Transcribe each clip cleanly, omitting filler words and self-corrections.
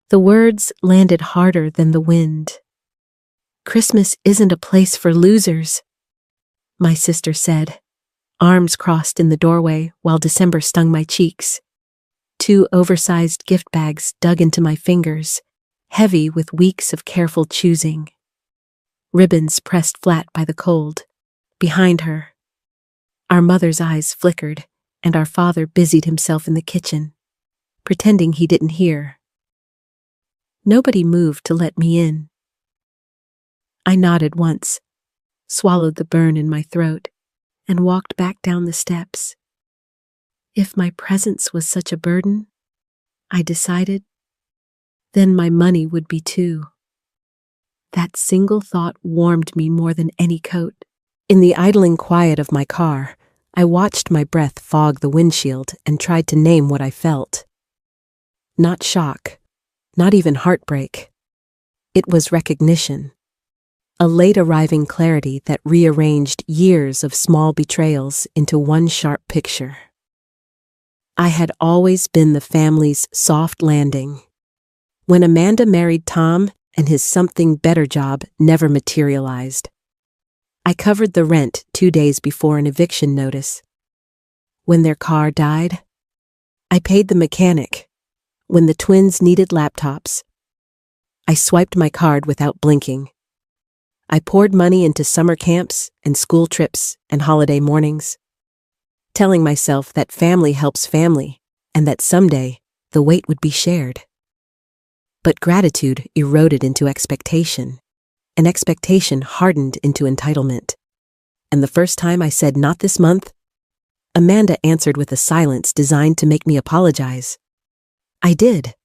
The words landed harder than the wind. "Christmas isn't a place for losers," my sister said, arms crossed in the doorway while December stung my cheeks. 2 oversized gift bags dug into my fingers, heavy with weeks of careful choosing. Ribbons pressed flat by the cold. Behind her, our mother's eyes flickered, and our father busied himself in the kitchen, pretending he didn't hear. Nobody moved to let me in. I nodded once, swallowed the burn in my throat, and walked back down the steps. If my presence was such a burden, I decided, then my money would be too. That single thought warmed me more than any coat. In the idling quiet of my car, I watched my breath fog the windshield and tried to name what I felt. Not shock, not even heartbreak. It was recognition. A late-arriving clarity that rearranged years of small betrayals into one sharp picture. I had always been the family's soft landing. When Amanda married Tom and his something-better job never materialized, I covered the rent 2 days before an eviction notice. When their car died, I paid the mechanic. When the twins needed laptops, I swiped my card without blinking. I poured money into summer camps and school trips and holiday mornings, telling myself that family helps family and that someday the weight would be shared. But gratitude eroded into expectation, and expectation hardened into entitlement. And the first time I said not this month, Amanda answered with a silence designed to make me apologize. I did.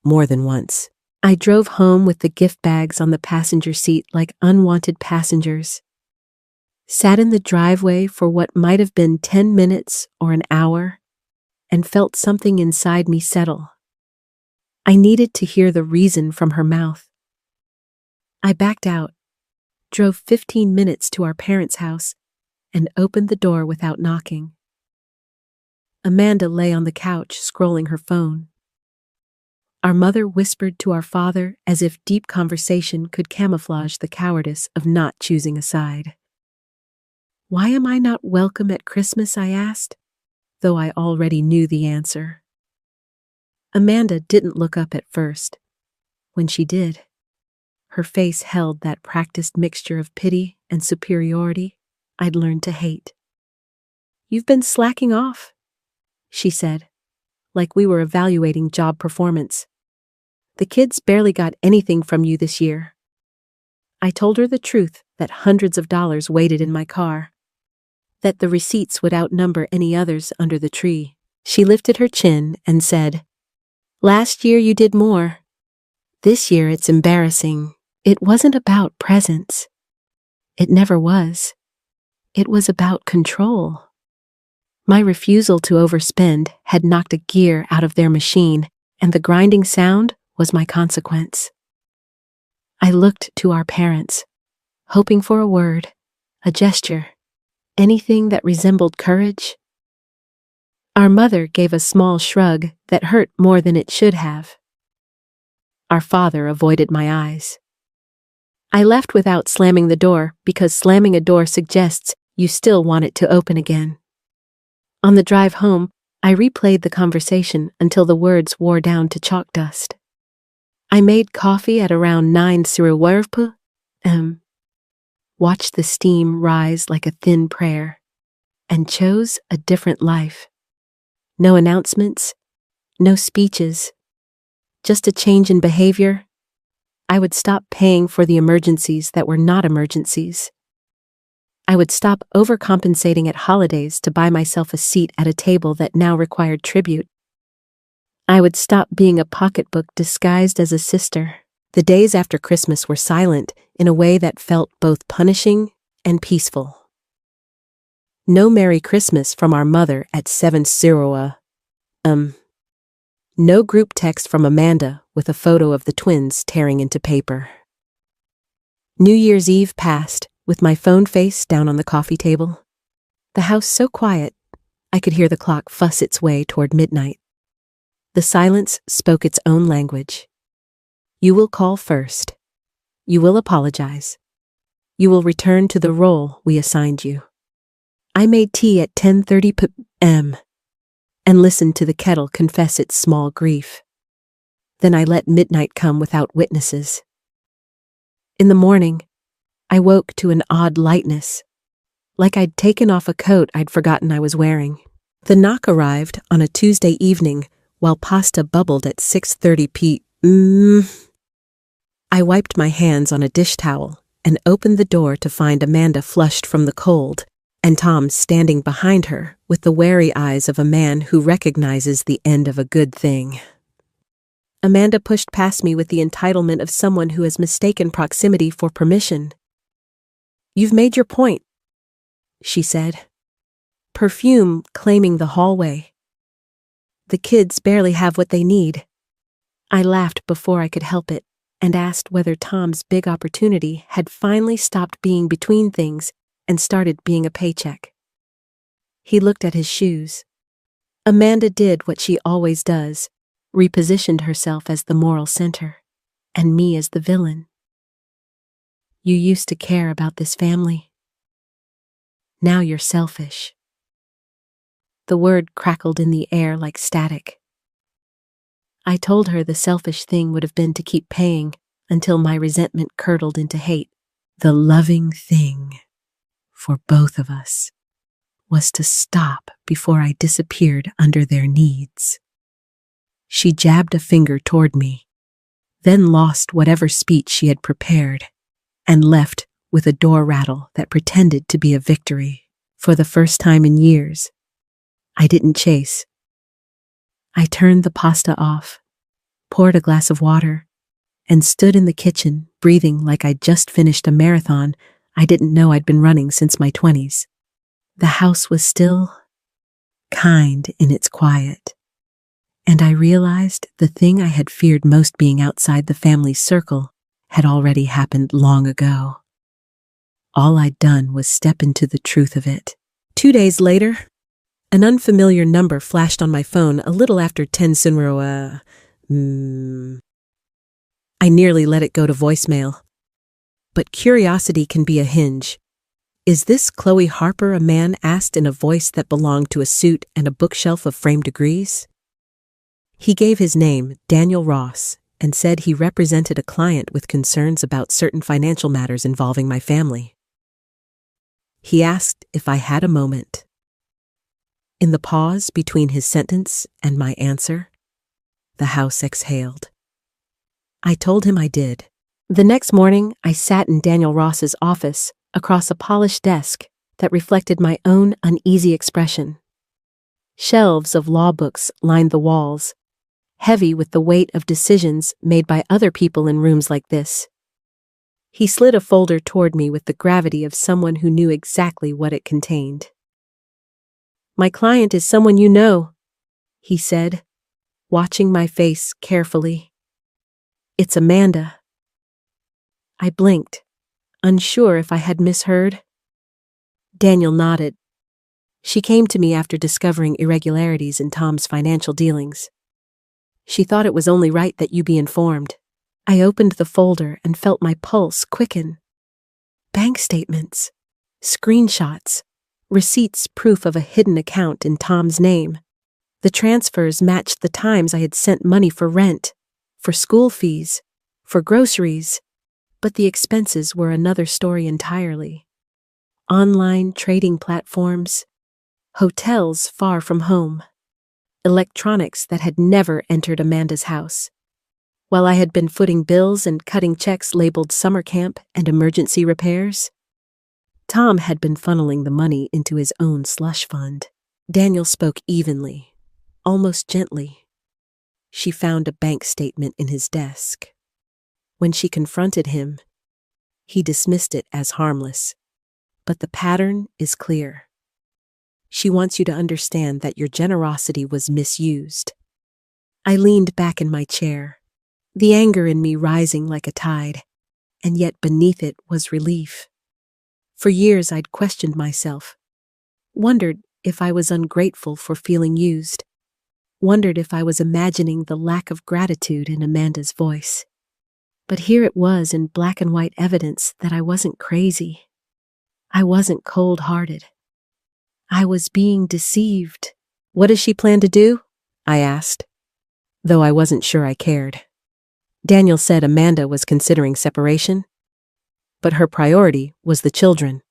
More than once. I drove home with the gift bags on the passenger seat like unwanted passengers. Sat in the driveway for what might have been 10 minutes or an hour, and felt something inside me settle. I needed to hear the reason from her mouth. I backed out, drove 15 minutes to our parents' house, and opened the door without knocking. Amanda lay on the couch scrolling her phone. Our mother whispered to our father as if deep conversation could camouflage the cowardice of not choosing a side. "Why am I not welcome at Christmas?" I asked, though I already knew the answer. Amanda didn't look up at first. When she did, her face held that practiced mixture of pity and superiority I'd learned to hate. "You've been slacking off," she said, like we were evaluating job performance. "The kids barely got anything from you this year." I told her the truth, that hundreds of dollars waited in my car, that the receipts would outnumber any others under the tree. She lifted her chin and said, "Last year you did more. This year it's embarrassing. It wasn't about presents. It never was. It was about control." My refusal to overspend had knocked a gear out of their machine, and the grinding sound was my consequence. I looked to our parents, hoping for a word, a gesture, anything that resembled courage. Our mother gave a small shrug that hurt more than it should have. Our father avoided my eyes. I left without slamming the door because slamming a door suggests you still want it to open again. On the drive home, I replayed the conversation until the words wore down to chalk dust. I made coffee at around 9:00, watched the steam rise like a thin prayer, and chose a different life. No announcements, no speeches, just a change in behavior. I would stop paying for the emergencies that were not emergencies. I would stop overcompensating at holidays to buy myself a seat at a table that now required tribute. I would stop being a pocketbook disguised as a sister. The days after Christmas were silent in a way that felt both punishing and peaceful. No Merry Christmas from our mother at 7:00. No group text from Amanda with a photo of the twins tearing into paper. New Year's Eve passed, with my phone face down on the coffee table. The house so quiet, I could hear the clock fuss its way toward midnight. The silence spoke its own language. You will call first. You will apologize. You will return to the role we assigned you. I made tea at 10:30 p.m. and listened to the kettle confess its small grief. Then I let midnight come without witnesses. In the morning, I woke to an odd lightness, like I'd taken off a coat I'd forgotten I was wearing. The knock arrived on a Tuesday evening while pasta bubbled at 6:30 p.m. I wiped my hands on a dish towel and opened the door to find Amanda flushed from the cold, and Tom standing behind her with the wary eyes of a man who recognizes the end of a good thing. Amanda pushed past me with the entitlement of someone who has mistaken proximity for permission. "You've made your point," she said. Perfume claiming the hallway. "The kids barely have what they need." I laughed before I could help it and asked whether Tom's big opportunity had finally stopped being between things and started being a paycheck. He looked at his shoes. Amanda did what she always does, repositioned herself as the moral center, and me as the villain. "You used to care about this family. Now you're selfish." The word crackled in the air like static. I told her the selfish thing would have been to keep paying until my resentment curdled into hate. The loving thing, for both of us, was to stop before I disappeared under their needs. She jabbed a finger toward me, then lost whatever speech she had prepared, and left with a door rattle that pretended to be a victory. For the first time in years, I didn't chase. I turned the pasta off, poured a glass of water, and stood in the kitchen, breathing like I'd just finished a marathon I didn't know I'd been running since my 20s. The house was still, kind in its quiet, and I realized the thing I had feared most being outside the family circle had already happened long ago. All I'd done was step into the truth of it. 2 days later, an unfamiliar number flashed on my phone a little after 10 Sunro. I nearly let it go to voicemail. But curiosity can be a hinge. "Is this Chloe Harper?" a man asked in a voice that belonged to a suit and a bookshelf of framed degrees. He gave his name, Daniel Ross, and said he represented a client with concerns about certain financial matters involving my family. He asked if I had a moment. In the pause between his sentence and my answer, the house exhaled. I told him I did. The next morning, I sat in Daniel Ross's office across a polished desk that reflected my own uneasy expression. Shelves of law books lined the walls, heavy with the weight of decisions made by other people in rooms like this. He slid a folder toward me with the gravity of someone who knew exactly what it contained. "My client is someone you know," he said, watching my face carefully. "It's Amanda." I blinked, unsure if I had misheard. Daniel nodded. "She came to me after discovering irregularities in Tom's financial dealings. She thought it was only right that you be informed." I opened the folder and felt my pulse quicken. Bank statements, screenshots, receipts proof of a hidden account in Tom's name. The transfers matched the times I had sent money for rent, for school fees, for groceries, but the expenses were another story entirely. Online trading platforms, hotels far from home, electronics that had never entered Amanda's house. While I had been footing bills and cutting checks labeled summer camp and emergency repairs, Tom had been funneling the money into his own slush fund. Daniel spoke evenly, almost gently. She found a bank statement in his desk. When she confronted him, he dismissed it as harmless. But the pattern is clear. She wants you to understand that your generosity was misused. I leaned back in my chair, the anger in me rising like a tide, and yet beneath it was relief. For years I'd questioned myself, wondered if I was ungrateful for feeling used. wondered if I was imagining the lack of gratitude in Amanda's voice. But here it was in black and white evidence that I wasn't crazy. I wasn't cold-hearted. I was being deceived. "What does she plan to do?" I asked, though I wasn't sure I cared. Daniel said Amanda was considering separation, but her priority was the children.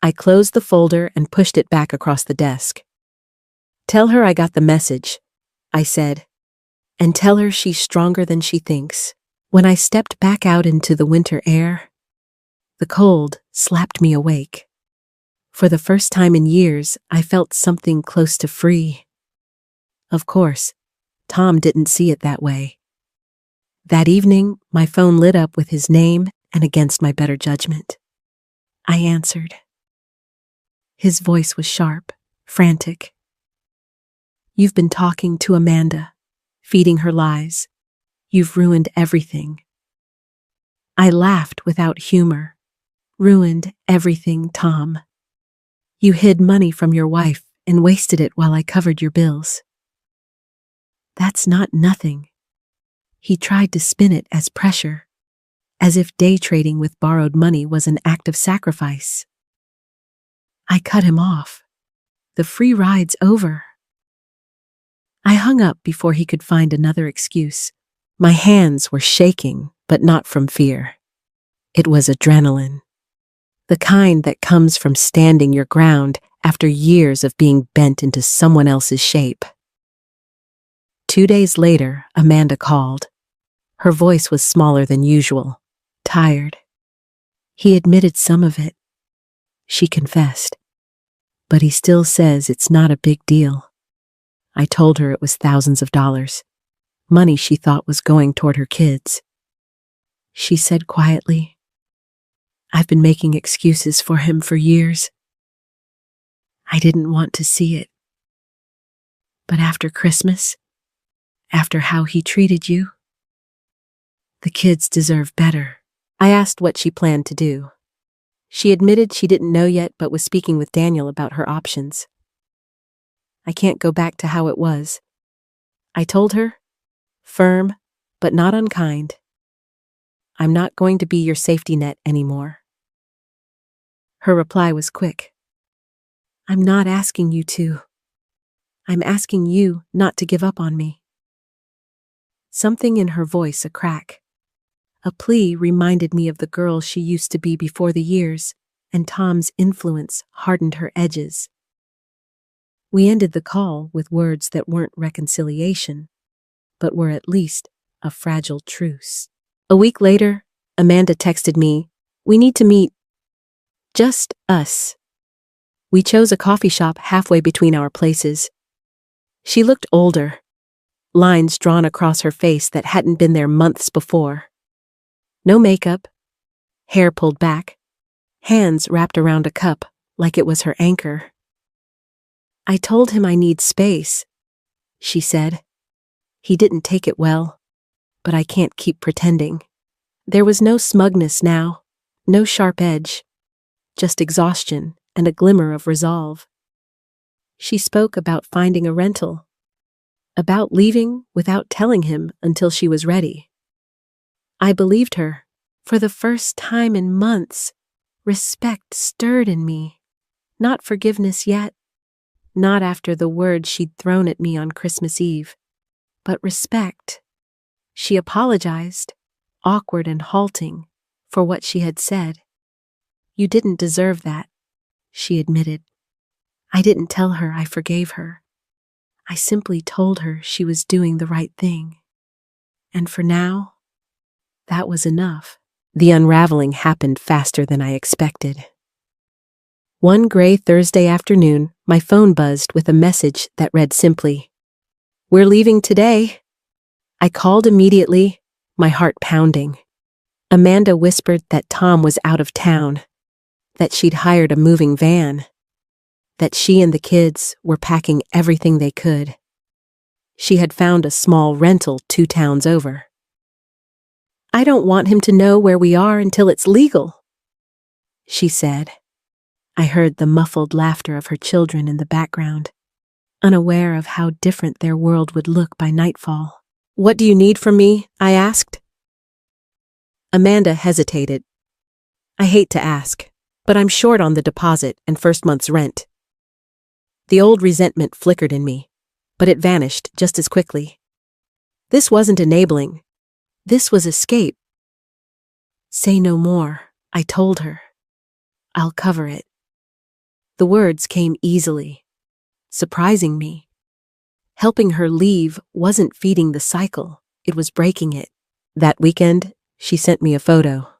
I closed the folder and pushed it back across the desk. "Tell her I got the message," I said, "and tell her she's stronger than she thinks." When I stepped back out into the winter air, the cold slapped me awake. For the first time in years, I felt something close to free. Of course, Tom didn't see it that way. That evening, my phone lit up with his name and against my better judgment. I answered. His voice was sharp, frantic. "You've been talking to Amanda, feeding her lies. You've ruined everything." I laughed without humor. "Ruined everything, Tom. You hid money from your wife and wasted it while I covered your bills." "That's not nothing." He tried to spin it as pressure, as if day trading with borrowed money was an act of sacrifice. I cut him off. "The free ride's over." I hung up before he could find another excuse. My hands were shaking, but not from fear. It was adrenaline. The kind that comes from standing your ground after years of being bent into someone else's shape. 2 days later, Amanda called. Her voice was smaller than usual, tired. "He admitted some of it," she confessed. "But he still says it's not a big deal." I told her it was thousands of dollars, money she thought was going toward her kids. She said quietly, "I've been making excuses for him for years. I didn't want to see it. But after Christmas, after how he treated you, the kids deserve better." I asked what she planned to do. She admitted she didn't know yet but was speaking with Daniel about her options. "I can't go back to how it was," I told her, firm but not unkind. "I'm not going to be your safety net anymore." Her reply was quick. "I'm not asking you to. I'm asking you not to give up on me." Something in her voice a crack. A plea reminded me of the girl she used to be before the years, and Tom's influence hardened her edges. We ended the call with words that weren't reconciliation, but were at least a fragile truce. A week later, Amanda texted me, "We need to meet. Just us." We chose a coffee shop halfway between our places. She looked older, lines drawn across her face that hadn't been there months before. No makeup, hair pulled back, hands wrapped around a cup like it was her anchor. "I told him I need space," she said. "He didn't take it well, but I can't keep pretending." There was no smugness now, no sharp edge, just exhaustion and a glimmer of resolve. She spoke about finding a rental, about leaving without telling him until she was ready. I believed her. For the first time in months, respect stirred in me. Not forgiveness yet, not after the words she'd thrown at me on Christmas Eve, but respect. She apologized, awkward and halting, for what she had said. "You didn't deserve that," she admitted. I didn't tell her I forgave her. I simply told her she was doing the right thing. And for now, that was enough. The unraveling happened faster than I expected. One gray Thursday afternoon, my phone buzzed with a message that read simply, "We're leaving today." I called immediately, my heart pounding. Amanda whispered that Tom was out of town, that she'd hired a moving van, that she and the kids were packing everything they could. She had found a small rental 2 towns over. "I don't want him to know where we are until it's legal," she said. I heard the muffled laughter of her children in the background. unaware of how different their world would look by nightfall. "What do you need from me?" I asked. Amanda hesitated. "I hate to ask, but I'm short on the deposit and first month's rent." The old resentment flickered in me, but it vanished just as quickly. This wasn't enabling. This was escape. "Say no more," I told her. "I'll cover it." The words came easily, surprising me. Helping her leave wasn't feeding the cycle, it was breaking it. That weekend, she sent me a photo.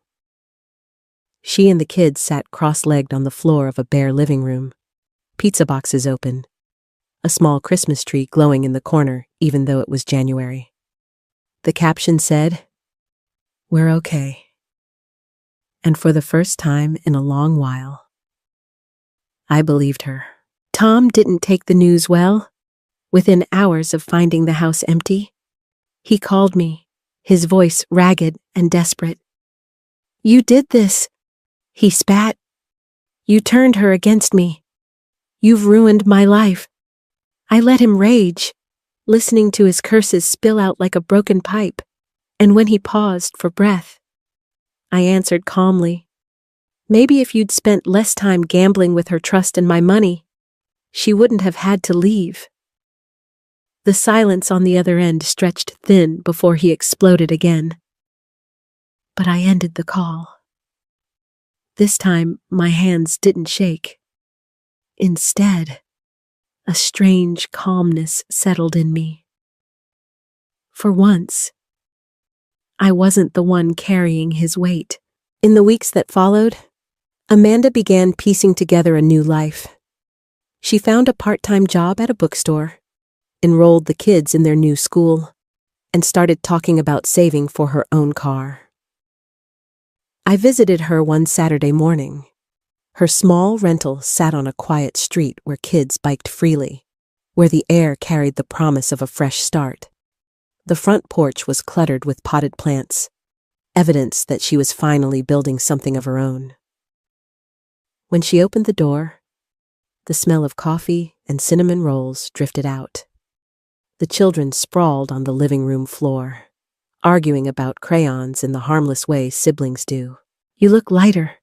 She and the kids sat cross-legged on the floor of a bare living room, pizza boxes open, a small Christmas tree glowing in the corner even though it was January. The caption said, "We're okay." And for the first time in a long while, I believed her. Tom didn't take the news well. Within hours of finding the house empty, he called me, his voice ragged and desperate. "You did this," he spat. "You turned her against me. You've ruined my life." I let him rage, listening to his curses spill out like a broken pipe, and when he paused for breath, I answered calmly, "Maybe if you'd spent less time gambling with her trust and my money, she wouldn't have had to leave." The silence on the other end stretched thin before he exploded again. But I ended the call. This time, my hands didn't shake. Instead, a strange calmness settled in me. For once, I wasn't the one carrying his weight. In the weeks that followed, Amanda began piecing together a new life. She found a part-time job at a bookstore, enrolled the kids in their new school, and started talking about saving for her own car. I visited her one Saturday morning. Her small rental sat on a quiet street where kids biked freely, where the air carried the promise of a fresh start. The front porch was cluttered with potted plants, evidence that she was finally building something of her own. When she opened the door, the smell of coffee and cinnamon rolls drifted out. The children sprawled on the living room floor, arguing about crayons in the harmless way siblings do. "You look lighter,"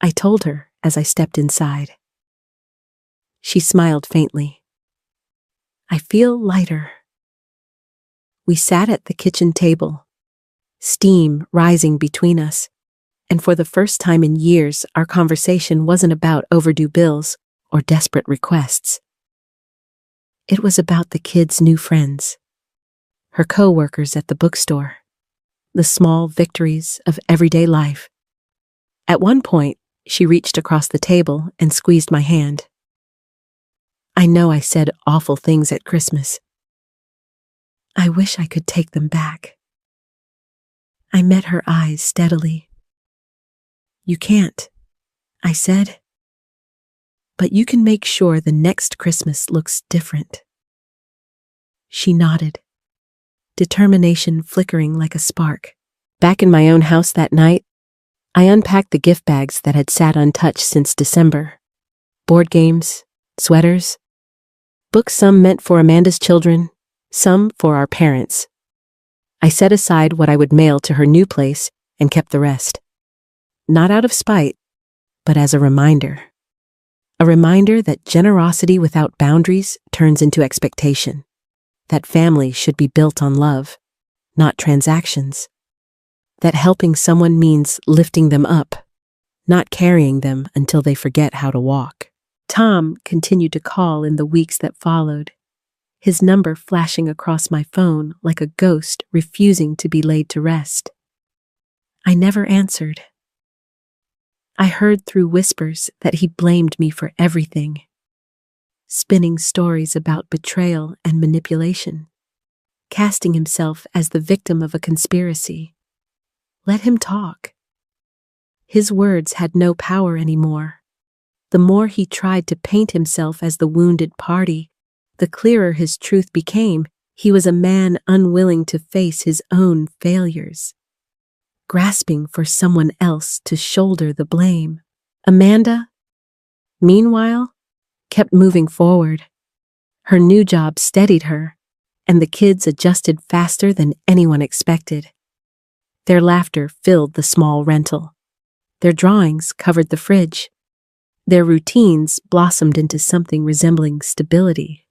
I told her as I stepped inside. She smiled faintly. "I feel lighter." We sat at the kitchen table, steam rising between us, and for the first time in years, our conversation wasn't about overdue bills or desperate requests. It was about the kids' new friends, her co-workers at the bookstore, the small victories of everyday life. At one point, she reached across the table and squeezed my hand. "I know I said awful things at Christmas. I wish I could take them back." I met her eyes steadily. "You can't," I said. "But you can make sure the next Christmas looks different." She nodded, determination flickering like a spark. Back in my own house that night, I unpacked the gift bags that had sat untouched since December. Board games, sweaters, books some meant for Amanda's children, some for our parents. I set aside what I would mail to her new place and kept the rest. Not out of spite, but as a reminder. A reminder that generosity without boundaries turns into expectation. That family should be built on love, not transactions. That helping someone means lifting them up, not carrying them until they forget how to walk. Tom continued to call in the weeks that followed, his number flashing across my phone like a ghost refusing to be laid to rest. I never answered. I heard through whispers that he blamed me for everything, spinning stories about betrayal and manipulation, casting himself as the victim of a conspiracy. Let him talk. His words had no power anymore. The more he tried to paint himself as the wounded party, the clearer his truth became. He was a man unwilling to face his own failures, grasping for someone else to shoulder the blame. Amanda, meanwhile, kept moving forward, Her new job steadied her, and the kids adjusted faster than anyone expected. Their laughter filled the small rental. Their drawings covered the fridge. Their routines blossomed into something resembling stability.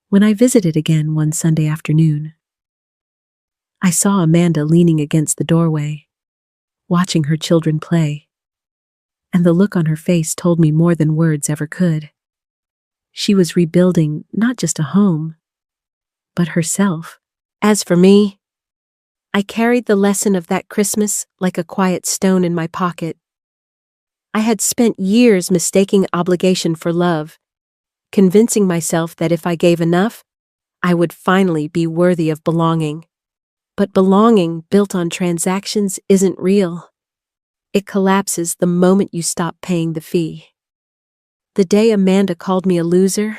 When I visited again one Sunday afternoon, I saw Amanda leaning against the doorway, watching her children play, and the look on her face told me more than words ever could. She was rebuilding not just a home, but herself. As for me, I carried the lesson of that Christmas like a quiet stone in my pocket. I had spent years mistaking obligation for love, convincing myself that if I gave enough, I would finally be worthy of belonging. But belonging built on transactions isn't real. It collapses the moment you stop paying the fee. The day Amanda called me a loser,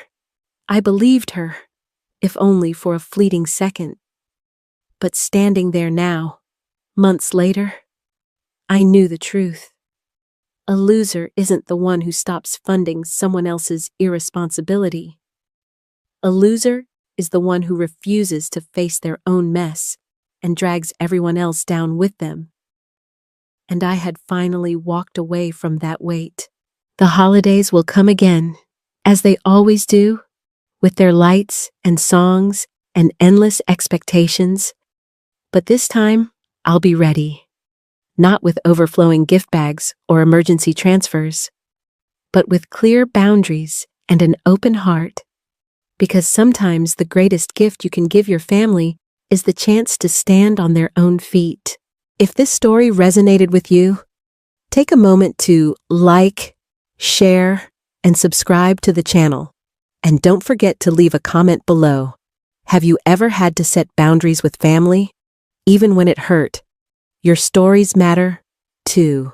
I believed her, if only for a fleeting second. But standing there now, months later, I knew the truth. A loser isn't the one who stops funding someone else's irresponsibility. A loser is the one who refuses to face their own mess and drags everyone else down with them. And I had finally walked away from that weight. The holidays will come again, as they always do, with their lights and songs and endless expectations. But this time, I'll be ready. Not with overflowing gift bags or emergency transfers, but with clear boundaries and an open heart. Because sometimes the greatest gift you can give your family is the chance to stand on their own feet. If this story resonated with you, take a moment to like, share, and subscribe to the channel. And don't forget to leave a comment below. Have you ever had to set boundaries with family? Even when it hurt? Your stories matter, too.